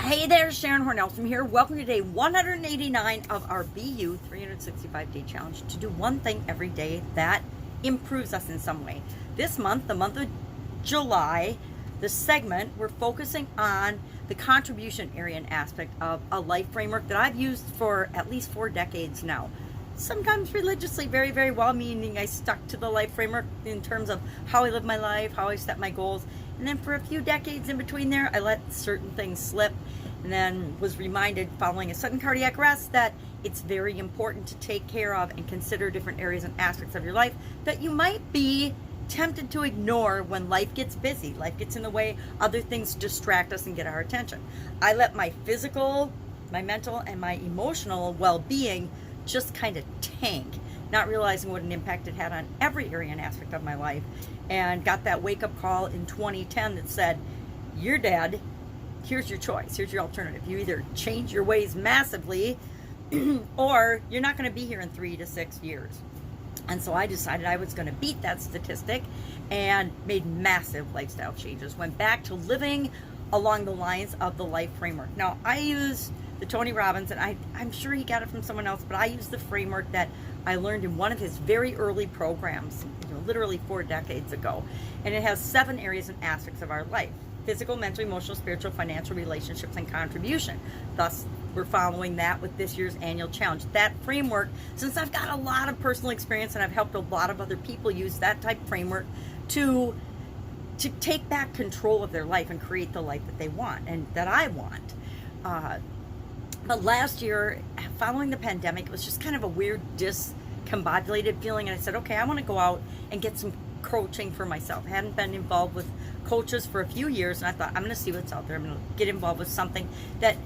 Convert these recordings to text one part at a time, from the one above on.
Hey there, Sharon Horne-Ellstrom here. Welcome to day 189 of our BU 365-day challenge to do one thing every day that improves us in some way. This month, the month of July, the segment, we're focusing on the contribution area and aspect of a life framework that I've used for at least 4 decades now. Sometimes religiously, very, very well, meaning I stuck to the life framework in terms of how I live my life, how I set my goals. And then for a few decades in between there, I let certain things slip and then was reminded following a sudden cardiac arrest that it's very important to take care of and consider different areas and aspects of your life that you might be tempted to ignore when life gets busy. Life gets in the way, other things distract us and get our attention. I let my physical, my mental, and my emotional well-being just kind of tank, not realizing what an impact it had on every area and aspect of my life, and got that wake-up call in 2010 that said, you're dead, here's your choice, here's your alternative. You either change your ways massively or you're not going to be here in 3 to 6 years. And so I decided I was going to beat that statistic and made massive lifestyle changes. Went back to living along the lines of the life framework. Now, I use the Tony Robbins, and I'm sure he got it from someone else, but I use the framework that I learned in one of his very early programs, literally 4 decades ago. And it has 7 areas and aspects of our life: physical, mental, emotional, spiritual, financial, relationships, and contribution. Thus, we're following that with this year's annual challenge. That framework, since I've got a lot of personal experience and I've helped a lot of other people use that type of framework to take back control of their life and create the life that they want and that I want. But last year, following the pandemic, it was just kind of a weird discombobulated feeling. And I said, okay, I want to go out and get some coaching for myself. I hadn't been involved with coaches for a few years, and I thought, I'm going to see what's out there. I'm going to get involved with something that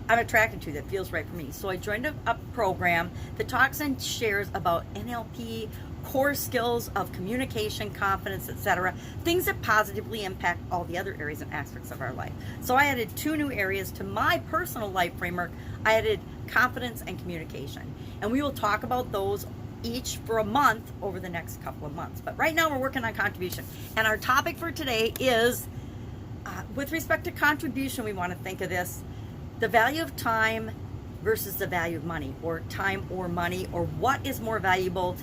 I'm attracted to, that feels right for me. So I joined a program that talks and shares about NLP, core skills of communication, confidence, etc., things that positively impact all the other areas and aspects of our life. So I added 2 new areas to my personal life framework. I added confidence and communication, and we will talk about those each for a month over the next couple of months. But right now we're working on contribution, and our topic for today is with respect to contribution, we want to think of this: the value of time versus the value of money, or time or money, or what is more valuable.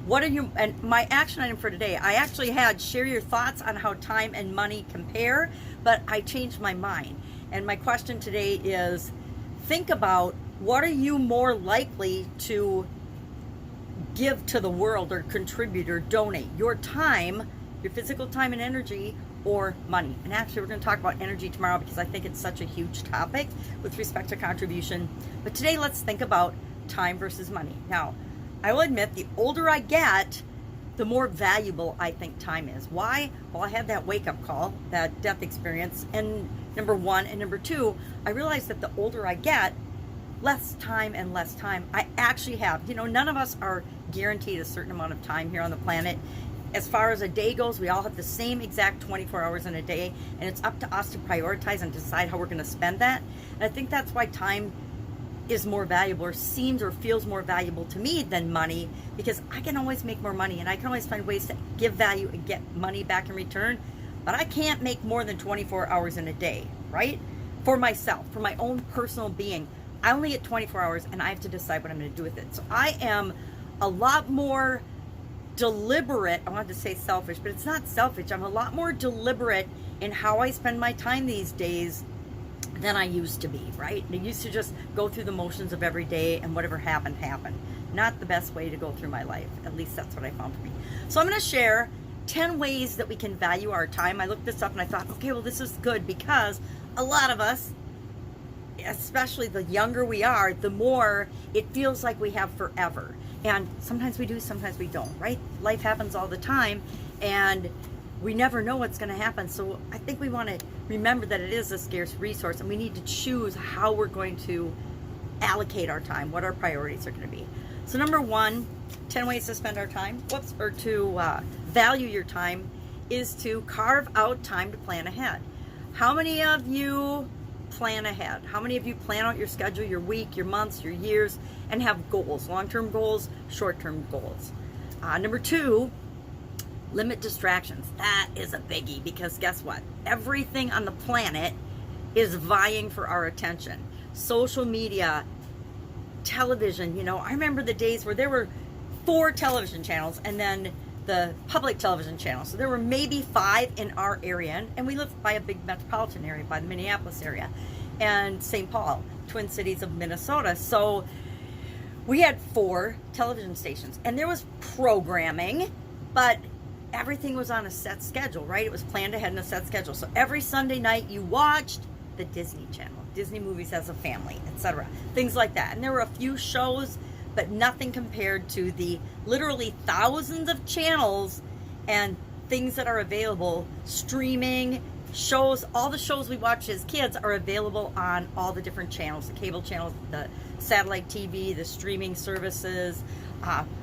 What are you, and my action item for today, I actually had share your thoughts on how time and money compare, but I changed my mind. And my question today is, think about, what are you more likely to give to the world or contribute or donate? Your time, your physical time and energy, or money? And actually we're going to talk about energy tomorrow because I think it's such a huge topic with respect to contribution. But today let's think about time versus money. Now, I will admit, the older I get, the more valuable I think time is. Why? Well, I had that wake-up call, that death experience, and number 1, and number 2, I realized that the older I get, less time and less time I actually have. None of us are guaranteed a certain amount of time here on the planet. As far as a day goes, we all have the same exact 24 hours in a day, and it's up to us to prioritize and decide how we're going to spend that. And I think that's why time is more valuable, or seems or feels more valuable to me than money, because I can always make more money and I can always find ways to give value and get money back in return. But I can't make more than 24 hours in a day, right? For myself, for my own personal being, I only get 24 hours and I have to decide what I'm going to do with it. So I am a lot more deliberate. I wanted to say selfish, but it's not selfish. I'm a lot more deliberate in how I spend my time these days than I used to be, right? I used to just go through the motions of every day, and whatever happened, happened. Not the best way to go through my life. At least that's what I found for me. So I'm going to share 10 ways that we can value our time. I looked this up and I thought, okay, well, this is good, because a lot of us, especially the younger we are, the more it feels like we have forever. And sometimes we do, sometimes we don't, right? Life happens all the time, and we never know what's going to happen. So I think we want to remember that it is a scarce resource, and we need to choose how we're going to allocate our time, what our priorities are going to be. So number 1, 10 ways to spend our time, or to value your time, is to carve out time to plan ahead. How many of you plan ahead? How many of you plan out your schedule, your week, your months, your years, and have goals, long-term goals, short-term goals? Number 2, limit distractions. That is a biggie, because guess what? Everything on the planet is vying for our attention. Social media, television, I remember the days where there were 4 television channels and then the public television channel. So there were maybe 5 in our area, and we lived by a big metropolitan area, by the Minneapolis area and St. Paul, Twin Cities of Minnesota. So we had 4 television stations, and there was programming, but everything was on a set schedule, right? It was planned ahead in a set schedule. So every Sunday night you watched the Disney Channel, Disney movies as a family, etc. Things like that. And there were a few shows, but nothing compared to the literally thousands of channels and things that are available, streaming, shows. All the shows we watched as kids are available on all the different channels, the cable channels, the satellite TV, the streaming services,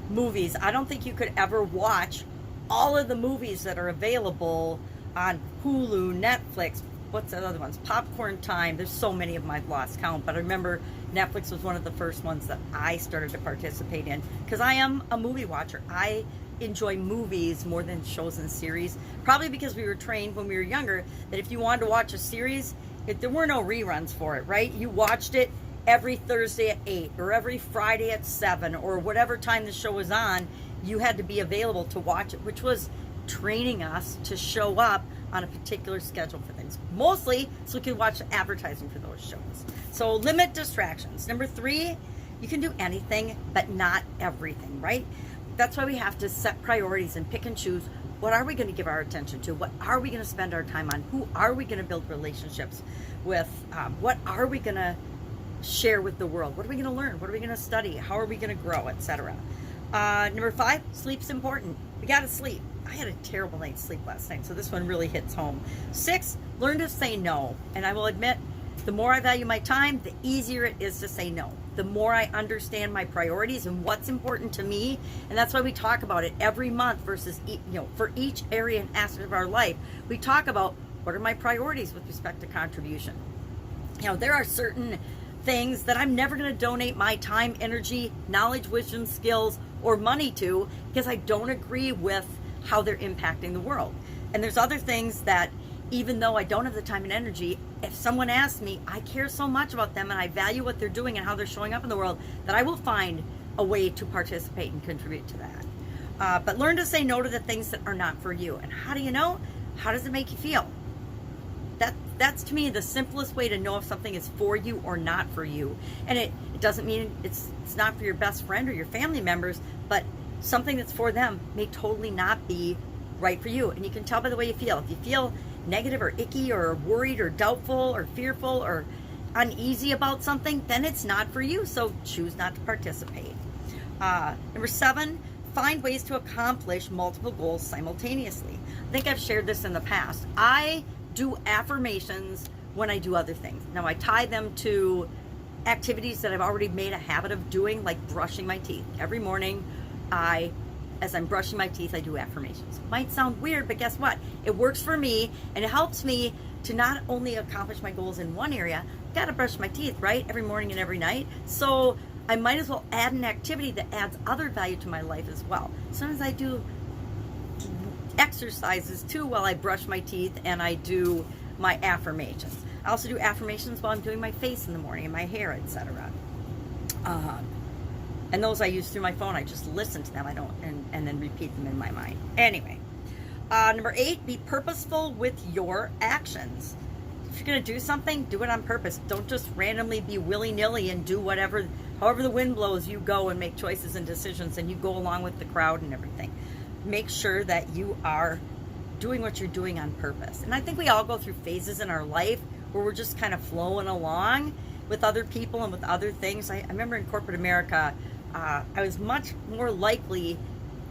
movies. I don't think you could ever watch all of the movies that are available on Hulu, Netflix, what's the other ones? Popcorn Time. There's so many of them I've lost count, but I remember Netflix was one of the first ones that I started to participate in because I am a movie watcher. I enjoy movies more than shows and series, probably because we were trained when we were younger that if you wanted to watch a series, there were no reruns for it, right? You watched it every Thursday at 8 or every Friday at 7 or whatever time the show was on. You had to be available to watch it, which was training us to show up on a particular schedule for things, mostly so we could watch advertising for those shows. So limit distractions. Number 3, you can do anything but not everything, right? That's why we have to set priorities and pick and choose. What are we going to give our attention to? What are we going to spend our time on? Who are we going to build relationships with? What are we going to share with the world? What are we going to learn? What are we going to study? How are we going to grow, etc.? Number 5, sleep's important. We got to sleep. I had a terrible night's sleep last night, so this one really hits home. 6, learn to say no. And I will admit, the more I value my time, the easier it is to say no. The more I understand my priorities and what's important to me, and that's why we talk about it every month versus, for each area and aspect of our life, we talk about what are my priorities with respect to contribution. There are certain things that I'm never going to donate my time, energy, knowledge, wisdom, skills, or money to because I don't agree with how they're impacting the world. And there's other things that even though I don't have the time and energy, if someone asks me, I care so much about them and I value what they're doing and how they're showing up in the world that I will find a way to participate and contribute to that. But learn to say no to the things that are not for you. And how do you know? How does it make you feel? That's to me the simplest way to know if something is for you or not for you. And it doesn't mean it's not for your best friend or your family members, but something that's for them may totally not be right for you. And you can tell by the way you feel. If you feel negative or icky or worried or doubtful or fearful or uneasy about something, then it's not for you. So choose not to participate. Number 7, find ways to accomplish multiple goals simultaneously. I think I've shared this in the past. I do affirmations when I do other things. Now I tie them to activities that I've already made a habit of doing, like brushing my teeth. Every morning, as I'm brushing my teeth, I do affirmations. Might sound weird, but guess what? It works for me, and it helps me to not only accomplish my goals in one area, I've got to brush my teeth, right? Every morning and every night. So I might as well add an activity that adds other value to my life as well. Sometimes I do exercises too while I brush my teeth and I do my affirmations. I also do affirmations while I'm doing my face in the morning and my hair, etc. And those I use through my phone. I just listen to them. I don't and then repeat them in my mind. Anyway, number 8, be purposeful with your actions. If you're going to do something, do it on purpose. Don't just randomly be willy-nilly and do however the wind blows, you go and make choices and decisions and you go along with the crowd and everything. Make sure that you are doing what you're doing on purpose. And I think we all go through phases in our life where we're just kind of flowing along with other people and with other things. I remember in corporate America, I was much more likely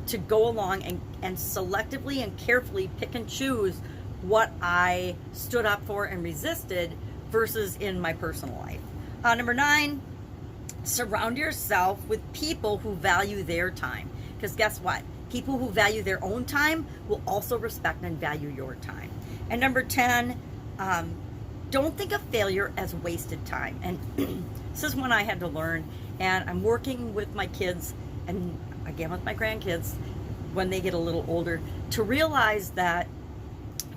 to go along and selectively and carefully pick and choose what I stood up for and resisted versus in my personal life. Number 9, surround yourself with people who value their time. Because guess what? People who value their own time will also respect and value your time. And number 10, don't think of failure as wasted time. And this is one I had to learn. And I'm working with my kids and again with my grandkids when they get a little older to realize that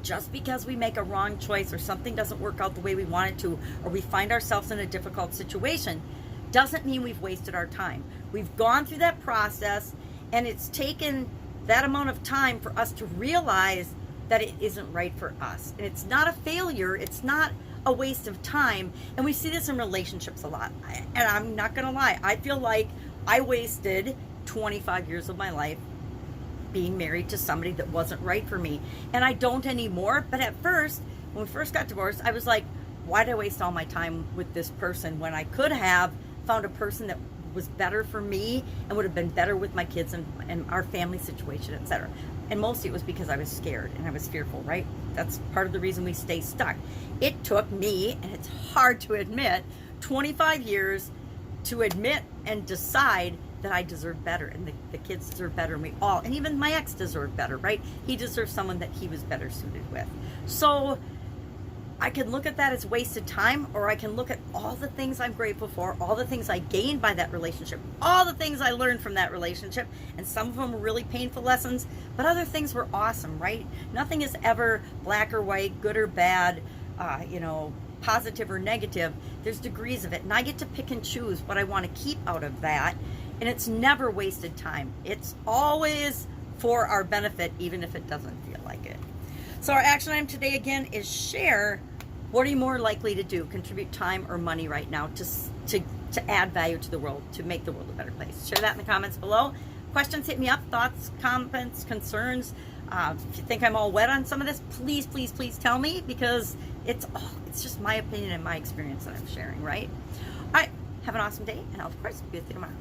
just because we make a wrong choice or something doesn't work out the way we want it to, or we find ourselves in a difficult situation, doesn't mean we've wasted our time. We've gone through that process, and it's taken that amount of time for us to realize that it isn't right for us. And it's not a failure. It's not a waste of time. And we see this in relationships a lot. And I'm not going to lie. I feel like I wasted 25 years of my life being married to somebody that wasn't right for me. And I don't anymore. But at first, when we first got divorced, I was like, why did I waste all my time with this person when I could have found a person that was better for me and would have been better with my kids and our family situation, etc. And mostly it was because I was scared and I was fearful, right? That's part of the reason we stay stuck. It took me, and it's hard to admit, 25 years to admit and decide that I deserve better, and the kids deserve better, and we all, and even my ex deserved better, right? He deserved someone that he was better suited with. So I can look at that as wasted time, or I can look at all the things I'm grateful for, all the things I gained by that relationship, all the things I learned from that relationship, and some of them were really painful lessons, but other things were awesome, right? Nothing is ever black or white, good or bad, positive or negative. There's degrees of it, and I get to pick and choose what I want to keep out of that, and it's never wasted time. It's always for our benefit, even if it doesn't feel like it. So our action item today, again, is share. What are you more likely to do? Contribute time or money right now to add value to the world, to make the world a better place? Share that in the comments below. Questions, hit me up. Thoughts, comments, concerns. If you think I'm all wet on some of this, please, please, please tell me, because it's just my opinion and my experience that I'm sharing, right? All right, have an awesome day, and I'll, of course, be with you tomorrow.